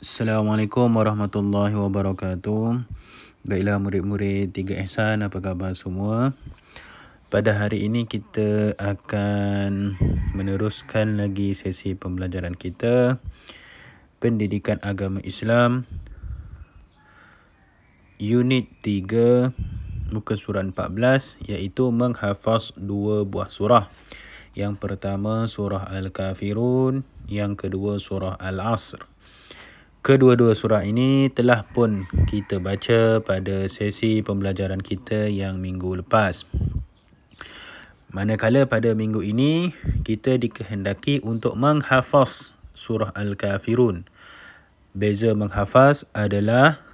Assalamualaikum warahmatullahi wabarakatuh. Baiklah murid-murid 3 Ihsan, apa khabar semua? Pada hari ini kita akan meneruskan lagi sesi pembelajaran kita, Pendidikan Agama Islam, Unit 3, muka surat 14, iaitu menghafaz 2 buah surah. Yang pertama surah Al-Kafirun, yang kedua surah Al-Asr. Kedua-dua surah ini telah pun kita baca pada sesi pembelajaran kita yang minggu lepas. Manakala pada minggu ini, kita dikehendaki untuk menghafaz surah Al-Kafirun. Beza menghafaz adalah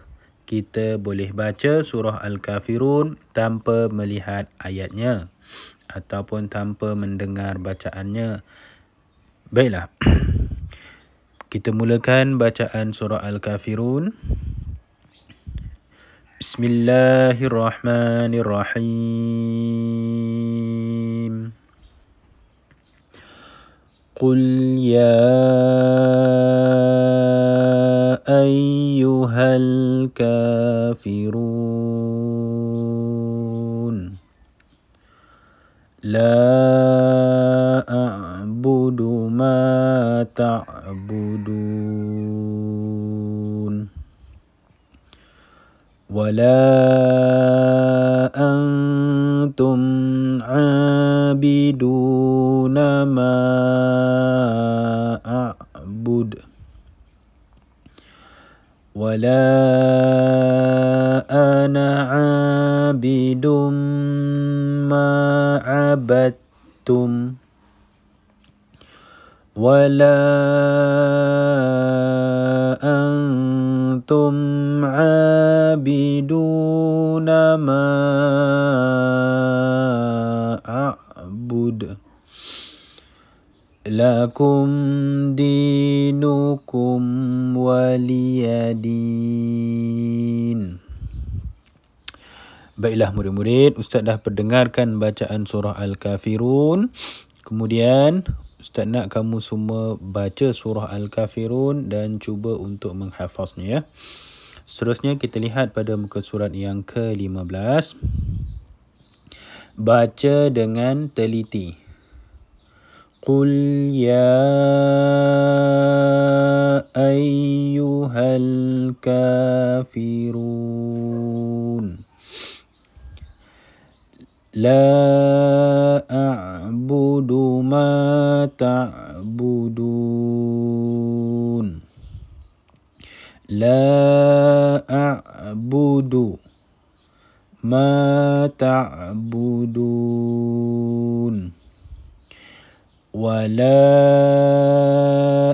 kita boleh baca surah Al-Kafirun tanpa melihat ayatnya ataupun tanpa mendengar bacaannya. Baiklah. Kita mulakan bacaan surah Al-Kafirun. Bismillahirrahmanirrahim. Qul ya ayyuhal kafirun. La a'budu ma ta'budun. Wala antum 'abiduna ma a'bud. Wala ana 'abidum ma 'abadtum. Wala antum 'abiduna ma a'bud. Lakum dinukum waliyadin. Baiklah murid-murid, Ustaz dah perdengarkan bacaan surah Al-Kafirun. Kemudian Ustaz nak kamu semua baca surah Al-Kafirun dan cuba untuk menghafaznya ya. Seterusnya kita lihat pada muka surat yang ke-15. Baca dengan teliti. Qul ya ayyuhal kafirun. La a'budu ma ta'budun. La a'budu ma ta'budun. Wala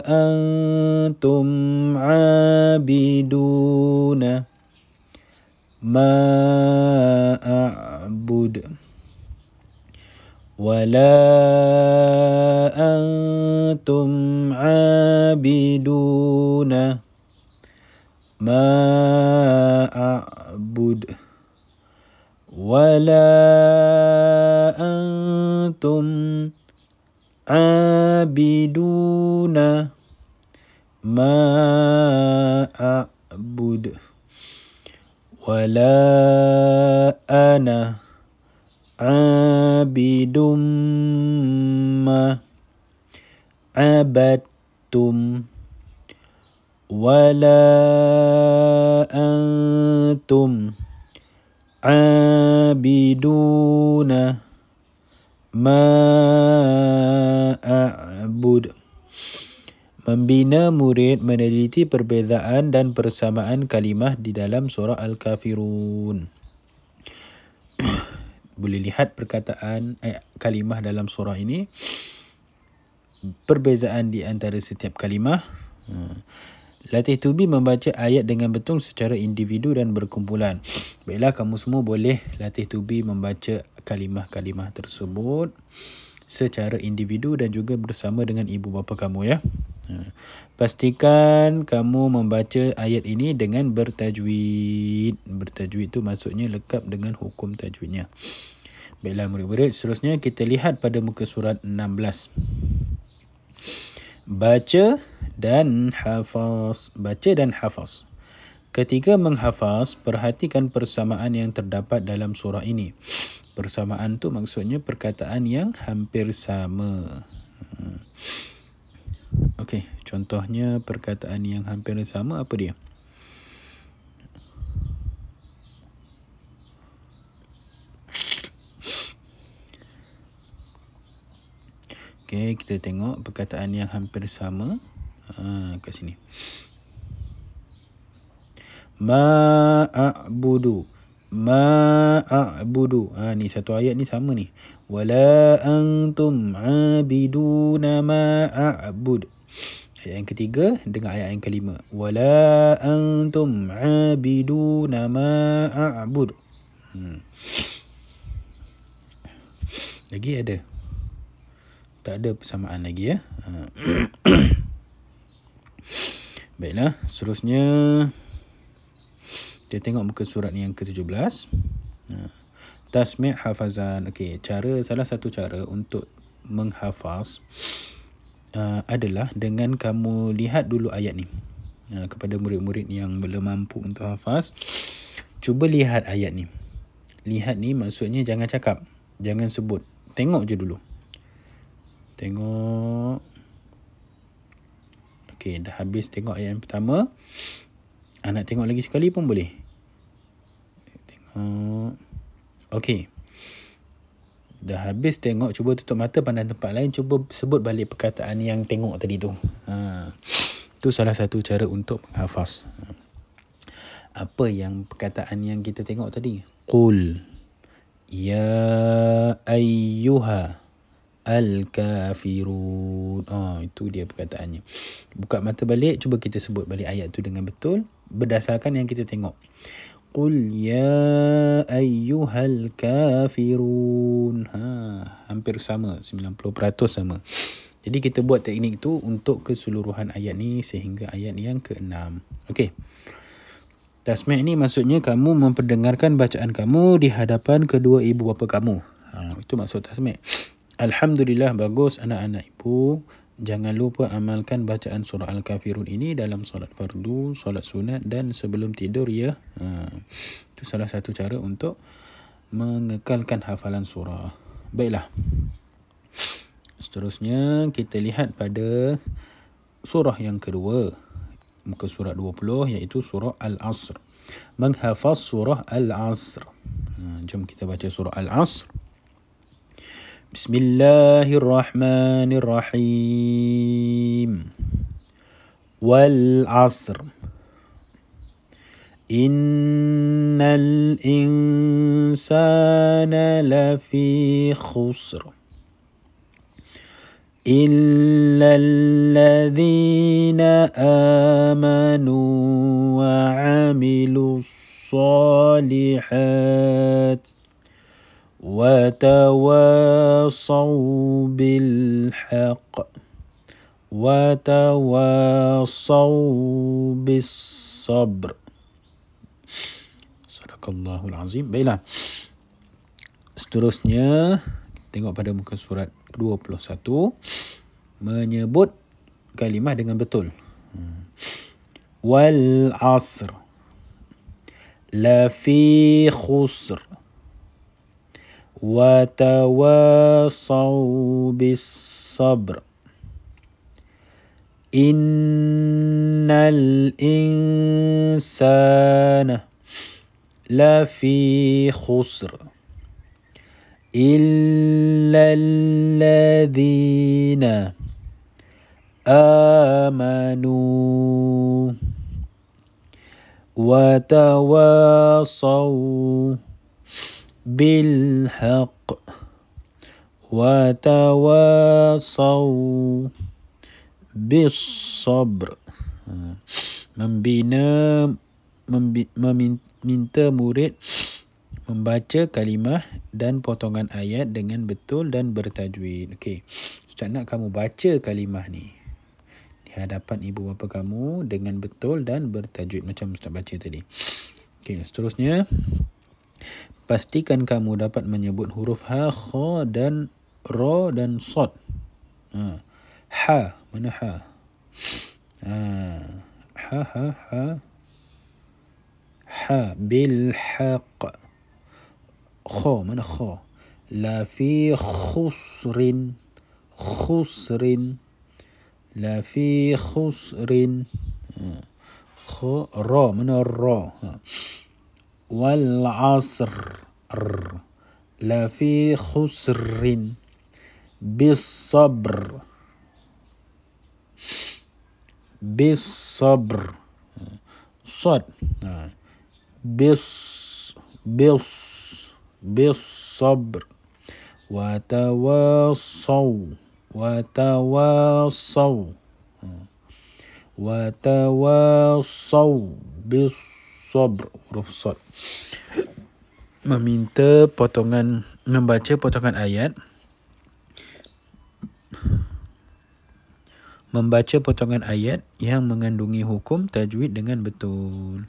antum 'abiduna ma a'bud. Wala antum 'abiduna ma a'bud. Wala antum 'abiduna ma a'bud. Wala ana 'abidum ma 'abadtum. Wala antum 'abiduna ma a'bud. Membina murid meneliti perbezaan dan persamaan kalimah di dalam surah Al-Kafirun. Boleh lihat perkataan kalimah dalam surah ini, perbezaan di antara setiap kalimah. Latih tubi membaca ayat dengan betul secara individu dan berkumpulan. Baiklah, kamu semua boleh latih tubi membaca kalimah-kalimah tersebut secara individu dan juga bersama dengan ibu bapa kamu ya. Pastikan kamu membaca ayat ini dengan bertajwid. Bertajwid itu maksudnya lengkap dengan hukum tajwidnya. Baiklah murid-murid, seterusnya kita lihat pada muka surat 16. Baca dan hafaz. Baca dan hafaz. Ketika menghafaz, perhatikan persamaan yang terdapat dalam surah ini. Persamaan tu maksudnya perkataan yang hampir sama. Okey, contohnya perkataan yang hampir sama apa dia? Okey, kita tengok perkataan yang hampir sama. Kat sini. Ma'a'budu. Ma'a'budu. Ni satu ayat ni sama ni. Wala antum 'abiduna ma'a'bud. Ayat yang ketiga dengan ayat yang kelima. Wala antum 'abiduna ma'a'bud. Lagi ada? Tak ada persamaan lagi ya. Baiklah, seterusnya kita tengok muka surat yang ke-17. Tasmi' hafazan. Okey, salah satu cara untuk menghafaz adalah dengan kamu lihat dulu ayat ni. Kepada murid-murid yang belum mampu untuk hafaz, cuba lihat ayat ni. Lihat ni maksudnya jangan cakap, jangan sebut. Tengok je dulu. Tengok. Okey, dah habis tengok ayat yang pertama. Nak tengok lagi sekali pun boleh. Tengok. Okey. Dah habis tengok, cuba tutup mata, pandang tempat lain, cuba sebut balik perkataan yang tengok tadi tu. Itu salah satu cara untuk menghafaz. Apa yang perkataan yang kita tengok tadi? Qul ya ayyuha al-kafirun. Itu dia perkataannya. Buka mata balik, cuba kita sebut balik ayat tu dengan betul berdasarkan yang kita tengok. Qul ya ayyuhal kafirun. Hampir sama, 90% sama. Jadi kita buat teknik tu untuk keseluruhan ayat ni sehingga ayat yang ke-6. Okey. Tasmi' ni maksudnya kamu memperdengarkan bacaan kamu di hadapan kedua ibu bapa kamu. Itu maksud tasmi'. Alhamdulillah, bagus anak-anak ibu. Jangan lupa amalkan bacaan surah Al-Kafirun ini dalam solat fardu, solat sunat dan sebelum tidur ya. Itu salah satu cara untuk mengekalkan hafalan surah. Baiklah. Seterusnya kita lihat pada surah yang kedua. Muka surat 20 iaitu surah Al-Asr. Menghafaz surah Al-Asr. Jom kita baca surah Al-Asr. Bismillahirrahmanirrahim. Wal 'asr. Innal insana lafi khusr. إلا الذين آمنوا وعملوا الصالحات وتواصوا بالحق وتواصوا بالصبر. Sadaqallahul azim. Baiklah. Seterusnya tengok pada muka surat 21, menyebut kalimah dengan betul. Wal 'asr la fi khusr wa tawasaw bis sabr innal insana la fi khusr إلا الذين آمنوا وتواصوا بالحق وتواصوا بالصبر. Meminta murid membaca kalimah dan potongan ayat dengan betul dan bertajwid. Okey. Ustaz nak kamu baca kalimah ni di hadapan ibu bapa kamu dengan betul dan bertajwid macam Ustaz baca tadi. Okey, seterusnya pastikan kamu dapat menyebut huruf ha, kha dan ra dan sad. Ha, mana ha? Ha ha ha. Ha bil haq. Kha mana kha? La fi khusrin. Khusrin. La fi khusrin. Kha ra mana ra? Wal asr. La fi khusrin. Bis sabr. Bis sabr. Sad. Bis sabr. Watawasaw. Watawasaw bis sabr. Huruf sad. Membaca potongan ayat. Membaca potongan ayat yang mengandungi hukum tajwid dengan betul.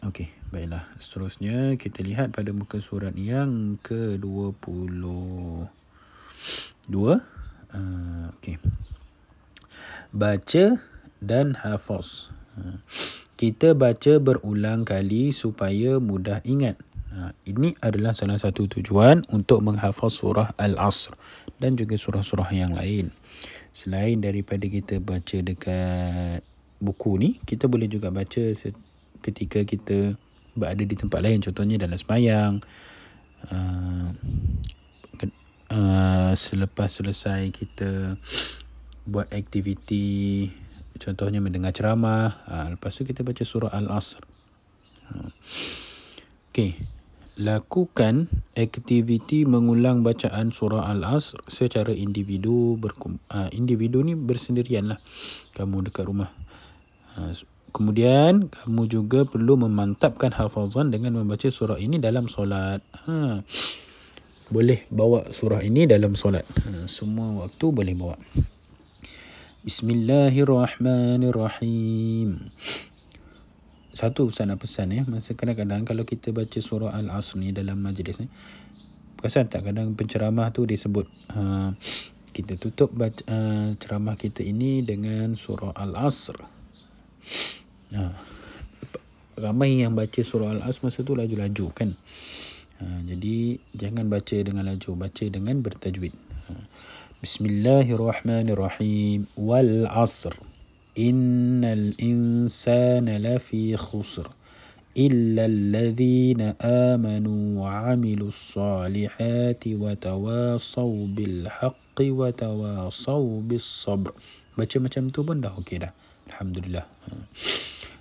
Okey, baiklah. Seterusnya kita lihat pada muka surat yang ke-22. Okey. Baca dan hafaz. Kita baca berulang kali supaya mudah ingat. Ini adalah salah satu tujuan untuk menghafaz surah Al-Asr dan juga surah-surah yang lain. Selain daripada kita baca dekat buku ni, kita boleh juga baca ketika kita berada di tempat lain. Contohnya dalam sembahyang. Selepas selesai kita buat aktiviti, contohnya mendengar ceramah. Lepas tu kita baca surah Al-Asr. Okey. Lakukan aktiviti mengulang bacaan surah Al-Asr secara individu. Individu ni bersendirian lah. Kamu dekat rumah. Kemudian kamu juga perlu memantapkan hafazan dengan membaca surah ini dalam solat. Boleh bawa surah ini dalam solat. Semua waktu boleh bawa. Bismillahirrahmanirrahim. Satu Ustaz nak pesan masa kadang-kadang kalau kita baca surah Al-Asr ni dalam majlis ni, perasan tak kadang penceramah tu dia sebut kita tutup ceramah kita ini dengan surah Al-Asr. Ramai yang baca surah Al-Asr masa tu laju-laju kan. Jadi jangan baca dengan laju, baca dengan bertajwid. Bismillahirrahmanirrahim. Wal asr. Innal insana lafi khusr illa alladhina amanu wa 'amilus salihati wa tawasaw bil haqqi wa tawasaw bis sabr. Baca macam tu pun dah okey dah. Alhamdulillah.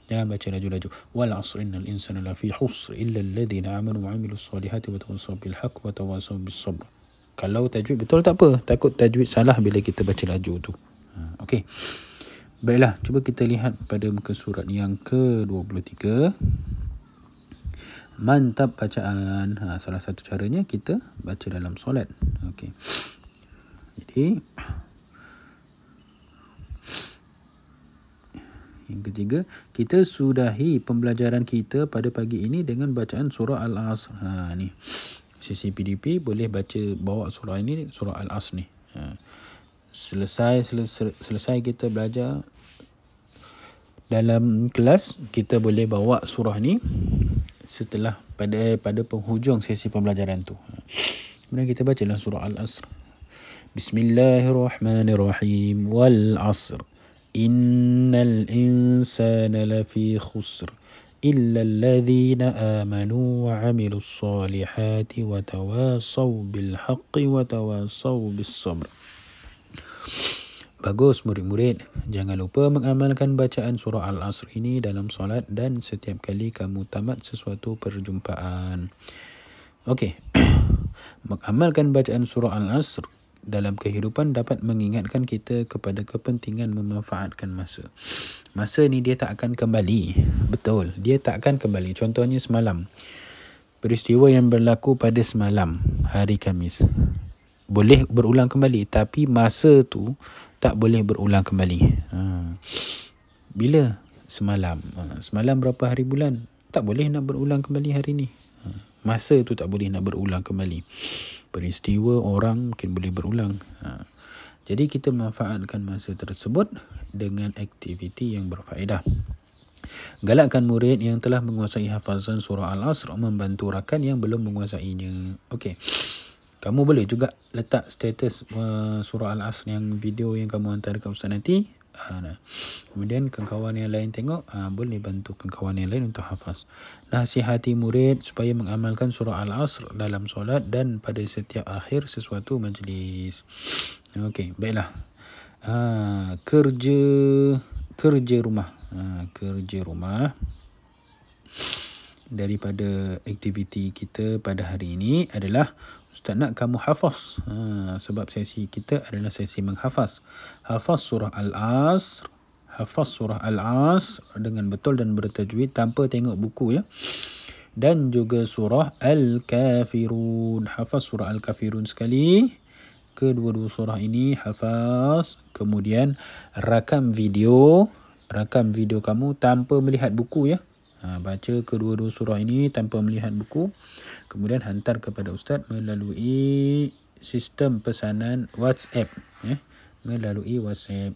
Jangan baca laju-laju. Wal 'asr innal insana lafi khusr illa alladhina amanu wa 'amilus salihati wa tawasaw bil haqqi wa tawasaw bis sabr. Kalau tajwid betul tak apa, takut tajwid salah bila kita baca laju tu. Okey. Baiklah, cuba kita lihat pada muka surat yang ke-23. Mantap bacaan. Salah satu caranya kita baca dalam solat. Okey. Jadi yang ketiga, kita sudahi pembelajaran kita pada pagi ini dengan bacaan surah Al-Asr. Ni. Sesi PDP boleh bawa surah ini, surah Al-Asr ni. Selesai kita belajar dalam kelas, kita boleh bawa surah ni setelah pada penghujung sesi pembelajaran tu. Kemudian kita bacalah surah Al-Asr. Bismillahirrahmanirrahim. Wal asr. Innal insana lafi khusr illa alladhina amanu wa 'amilus salihati wa tawasaw bil haqqi wa tawasaw bis sabr. Bagus murid-murid, jangan lupa mengamalkan bacaan surah Al-Asr ini dalam solat dan setiap kali kamu tamat sesuatu perjumpaan. Okey. Mengamalkan bacaan surah Al-Asr dalam kehidupan dapat mengingatkan kita kepada kepentingan memanfaatkan masa. Masa ni dia tak akan kembali. Betul, dia tak akan kembali. Contohnya semalam. Peristiwa yang berlaku pada semalam, hari Khamis. Boleh berulang kembali, tapi masa tu tak boleh berulang kembali. Bila? Semalam. Semalam berapa hari bulan? Tak boleh nak berulang kembali hari ni. Masa tu tak boleh nak berulang kembali. Peristiwa orang mungkin boleh berulang. Jadi kita manfaatkan masa tersebut dengan aktiviti yang berfaedah. Galakkan murid yang telah menguasai hafazan surah Al-Asr membantu rakan yang belum menguasainya. Okey. Kamu boleh juga letak status surah Al-Asr yang video yang kamu hantar dekat Ustaz nanti. Kemudian kawan-kawan yang lain tengok, boleh bantu kawan-kawan yang lain untuk hafaz. Nasihati murid supaya mengamalkan surah Al-Asr dalam solat dan pada setiap akhir sesuatu majlis. Okey, baiklah. Kerja rumah. Kerja rumah daripada aktiviti kita pada hari ini adalah Ustaz nak kamu hafaz. Sebab sesi kita adalah sesi menghafaz. Hafaz surah Al-Asr. Hafaz surah Al-Asr dengan betul dan bertajwid tanpa tengok buku ya. Dan juga surah Al-Kafirun. Hafaz surah Al-Kafirun sekali. Kedua-dua surah ini hafaz. Kemudian rakam video kamu tanpa melihat buku ya. Baca kedua-dua surah ini tanpa melihat buku. Kemudian hantar kepada Ustaz melalui sistem pesanan WhatsApp ya. Melalui WhatsApp.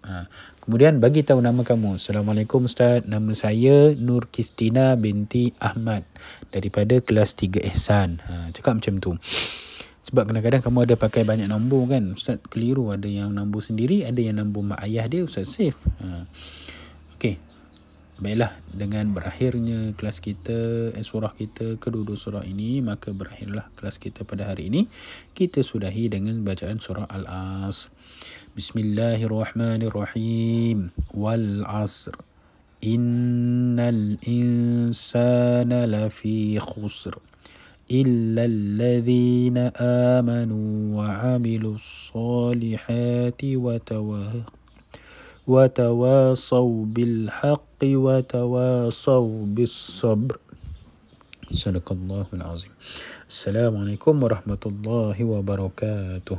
Kemudian bagi tahu nama kamu. Assalamualaikum Ustaz, nama saya Nur Kristina binti Ahmad daripada kelas 3 Ihsan. Cakap macam tu. Sebab kadang-kadang kamu ada pakai banyak nombor kan. Ustaz keliru, ada yang nombor sendiri, ada yang nombor mak ayah dia, Ustaz save. Okey. Baiklah, dengan berakhirnya kelas kita, surah kita, kedua-dua surah ini, maka berakhirlah kelas kita pada hari ini. Kita sudahi dengan bacaan surah Al-Asr. Bismillahirrahmanirrahim. Wal asr. Innal insana lafi khusr. إلا الذين آمنوا وعملوا الصالحات وتواصوا بالحق وتواصوا بالصبر. صدق الله العظيم. السلام عليكم ورحمة الله وبركاته.